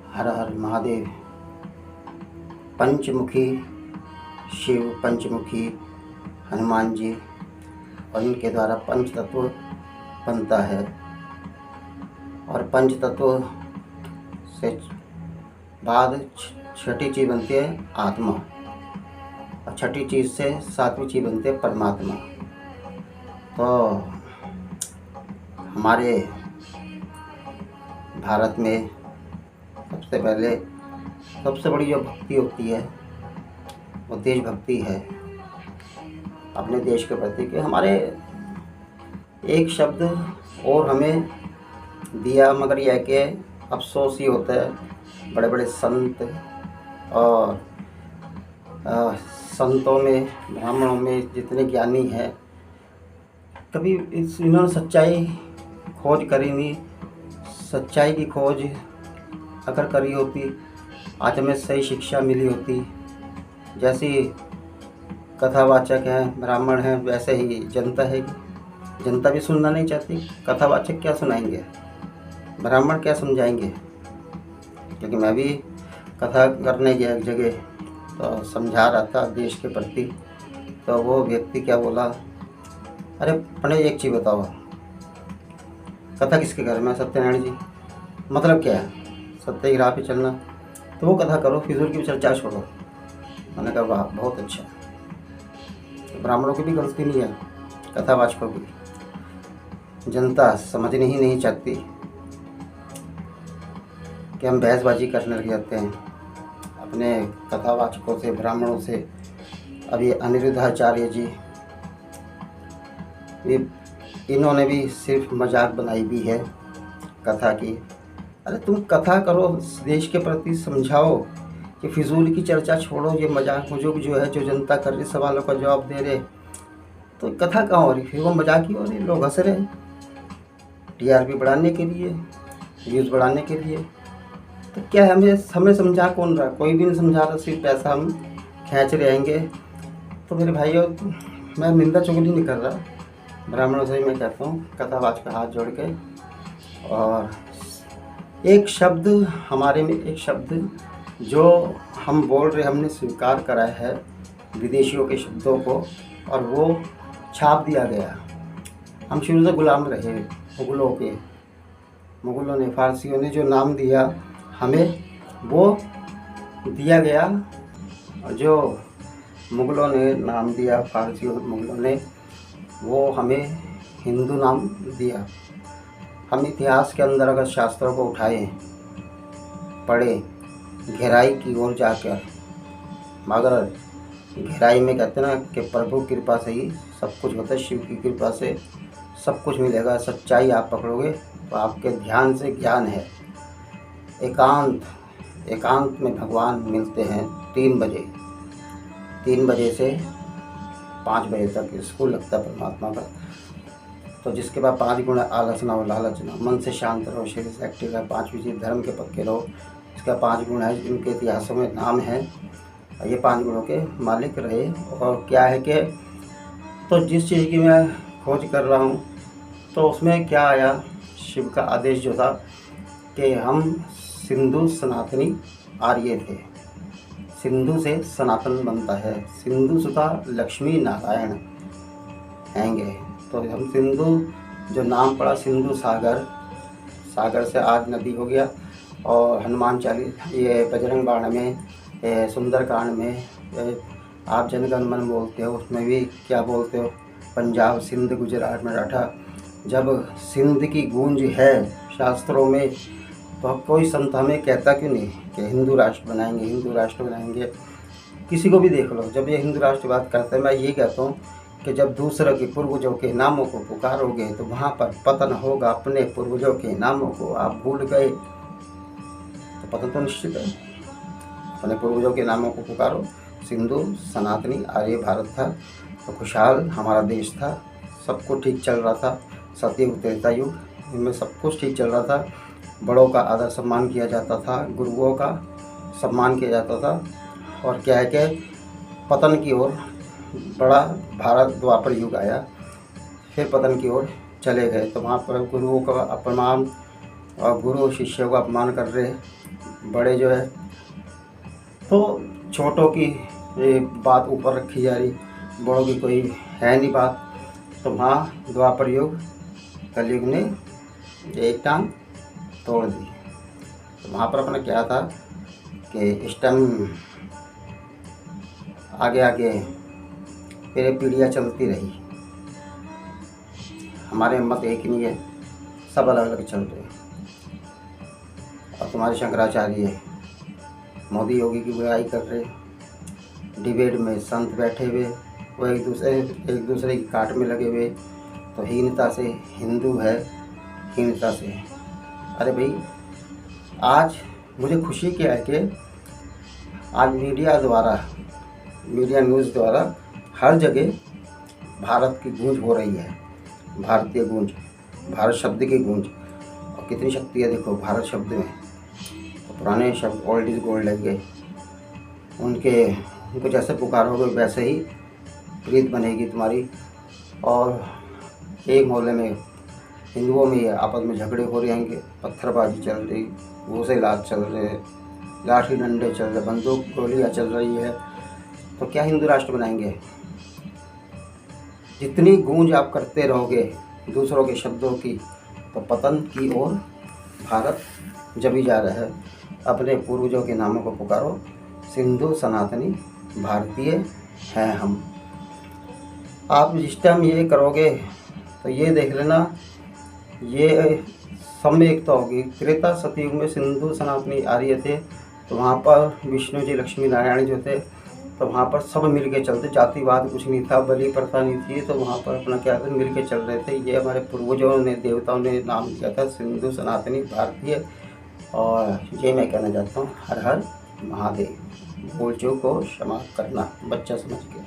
हर हर महादेव। पंचमुखी शिव, पंचमुखी हनुमान जी और इनके द्वारा पंच तत्व बनता है। और पंच तत्व से बाद छठी चीज़ बनती है आत्मा, और छठी चीज़ से सातवीं चीज़ बनती है परमात्मा। तो हमारे भारत में सबसे पहले सबसे बड़ी जो भक्ति होती है वो देशभक्ति है, अपने देश के प्रति। कि हमारे एक शब्द और हमें दिया, मगर यह कि अफसोस ही होता है बड़े बड़े संत और संतों में, ब्राह्मणों में जितने ज्ञानी हैं, कभी इन्होंने सच्चाई खोज करी नहीं। सच्चाई की खोज अगर करी होती, आज हमें सही शिक्षा मिली होती। जैसी कथावाचक हैं, ब्राह्मण हैं, वैसे ही जनता है। जनता भी सुनना नहीं चाहती। कथावाचक क्या सुनाएंगे, ब्राह्मण क्या समझाएंगे। क्योंकि मैं भी कथा करने गया एक जगह, तो समझा रहा था देश के प्रति। तो वो व्यक्ति क्या बोला, अरे पंडित एक चीज़ बताओ, कथा किसके घर में? सत्यनारायण जी। मतलब क्या है? सत्य की राह पे चलना। तो वो कथा करो, फिजूल की चर्चा छोड़ो। मैंने कहा वाह, बहुत अच्छा। तो ब्राह्मणों की भी गलती नहीं है, कथावाचकों की। जनता समझने ही नहीं चाहती कि हम बहसबाजी करने लग जाते हैं अपने कथावाचकों से, ब्राह्मणों से। अभी अनिरुद्धाचार्य जी, इन्होंने भी सिर्फ मजाक बनाई भी है कथा की। अरे तुम कथा करो, देश के प्रति समझाओ कि फिजूल की चर्चा छोड़ो। ये मजाक मजूक जो है, जो जनता कर रही, सवालों का जवाब दे रहे, तो कथा कहाँ हो रही? फिर वो मजाक ही हो रही, लोग हंस रहे हैं टीआरपी बढ़ाने के लिए, व्यूज़ बढ़ाने के लिए। तो क्या है, हमें समझा कौन रहा? कोई भी नहीं समझा रहा, सिर्फ पैसा हम खींच रहेंगे। तो मेरे भाइयों, मैं निंदा चुगली नहीं कर रहा, ब्राह्मणों से ही मैं कहता हूँ कथावाच का हाथ जोड़ के। और एक शब्द हमारे में, एक शब्द जो हम बोल रहे, हमने स्वीकार करा है विदेशियों के शब्दों को, और वो छाप दिया गया। हम शुरू से गुलाम रहे मुग़लों के। मुग़लों ने, फारसियों ने जो नाम दिया हमें, वो दिया गया। जो मुग़लों ने नाम दिया, फारसियों मुग़लों ने, वो हमें हिंदू नाम दिया। हम इतिहास के अंदर अगर शास्त्रों को उठाएं, पढ़े गहराई की ओर जाकर, मगर गहराई में कहते ना कि प्रभु की कृपा से ही सब कुछ होता है। शिव की कृपा से सब कुछ मिलेगा। सच्चाई आप पकड़ोगे तो आपके ध्यान से ज्ञान है। एकांत में भगवान मिलते हैं 3 बजे से 5 बजे तक स्कूल लगता है परमात्मा का। तो जिसके बाद 5 गुण, आलस ना हो, लालच ना, मन से शांत रहो, शरीर से एक्टिव है, 5वीं चीज़ धर्म के पक्के रहो। इसका 5 गुण है, इनके इतिहासों में नाम है। ये 5 गुणों के मालिक रहे। और क्या है कि तो जिस चीज़ की मैं खोज कर रहा हूँ, तो उसमें क्या आया, शिव का आदेश जो था कि हम सिंधु सनातनी आर्य थे। सिंधु से सनातन बनता है। सिंधु सुता लक्ष्मी नारायण हैंगे। तो हम सिंधु, जो नाम पड़ा सिंधु सागर, सागर से आज नदी हो गया। और हनुमान चालीसा, ये बजरंग बाण में, सुंदरकांड में आप जनगण मन बोलते हो, उसमें भी क्या बोलते हो, पंजाब सिंध गुजरात मराठा। जब सिंध की गूंज है शास्त्रों में, तो कोई संत हमें कहता क्यों नहीं कि हिंदू राष्ट्र बनाएंगे, हिंदू राष्ट्र बनाएंगे। किसी को भी देख लो, जब ये हिंदू राष्ट्र की बात करते हैं, मैं ये कहता हूँ कि जब दूसरों के पूर्वजों के नामों को पुकारोगे तो वहाँ पर पतन होगा। अपने पूर्वजों के नामों को आप भूल गए तो पतन तो निश्चित है। अपने पूर्वजों के नामों को पुकारो। सिंधु सनातनी आर्य भारत था, तो खुशहाल हमारा देश था, सब कुछ ठीक चल रहा था। सतयुग त्रेता युग, इनमें सब कुछ ठीक चल रहा था। बड़ों का आदर सम्मान किया जाता था, गुरुओं का सम्मान किया जाता था। और क्या है कि पतन की ओर बड़ा भारत द्वापर युग आया, फिर पतन की ओर चले गए। तो वहाँ पर गुरुओं का अपमान और गुरु शिष्यों का अपमान कर रहे, बड़े जो है तो छोटों की ये बात ऊपर रखी जा रही, बड़ों की कोई है नहीं बात। तो वहाँ द्वापर युग कलयुग ने एक टांग तोड़ दी। तो वहाँ पर अपना क्या था कि इस टाइम आगे आगे फिर पीढ़ियाँ चलती रही। हमारे मत एक ही नहीं है, सब अलग अलग चल रहे हैं। और तुम्हारे शंकराचार्य मोदी योगी की बुराई कर रहे, डिबेट में संत बैठे हुए, वो एक दूसरे की काट में लगे हुए। तो हीनता से हिंदू है, हीनता से। अरे भाई, आज मुझे खुशी क्या है कि आज मीडिया न्यूज़ द्वारा हर जगह भारत की गूंज हो रही है, भारतीय गूंज, भारत शब्द की गूंज। और कितनी शक्ति है देखो भारत शब्द में। तो पुराने शब्द ओल्ड इज गोल्ड लग गए, उनको जैसे पुकारोगे वैसे ही प्रीत बनेगी तुम्हारी। और एक मोहल्ले में हिंदुओं में आपस में झगड़े हो रहे हैं, पत्थरबाजी चल रही, घूसे लात चल रहे, लाठी डंडे चल रहे, बंदूक गोलियाँ चल रही है। तो क्या हिंदू राष्ट्र बनाएंगे? जितनी गूंज आप करते रहोगे दूसरों के शब्दों की, तो पतन की ओर भारत जभी जा रहा है। अपने पूर्वजों के नामों को पुकारो, सिंधु सनातनी भारतीय हैं हम। आप जिस टाइम ये करोगे तो ये देख लेना, ये समय एकता होगी। त्रेता सतयुग में सिंधु सनातनी आर्य थे, तो वहाँ पर विष्णु जी लक्ष्मी नारायण जो थे, तो वहाँ पर सब मिल के चलते, जातिवाद कुछ नहीं था, बलि प्रथा नहीं थी। तो वहाँ पर अपना क्या था, मिल के चल रहे थे। ये हमारे पूर्वजों ने, देवताओं ने नाम दिया था सिंधु सनातनी भारतीय। और ये मैं कहना चाहता हूँ, हर हर महादेव। भूल चूक को क्षमा करना, बच्चा समझ के।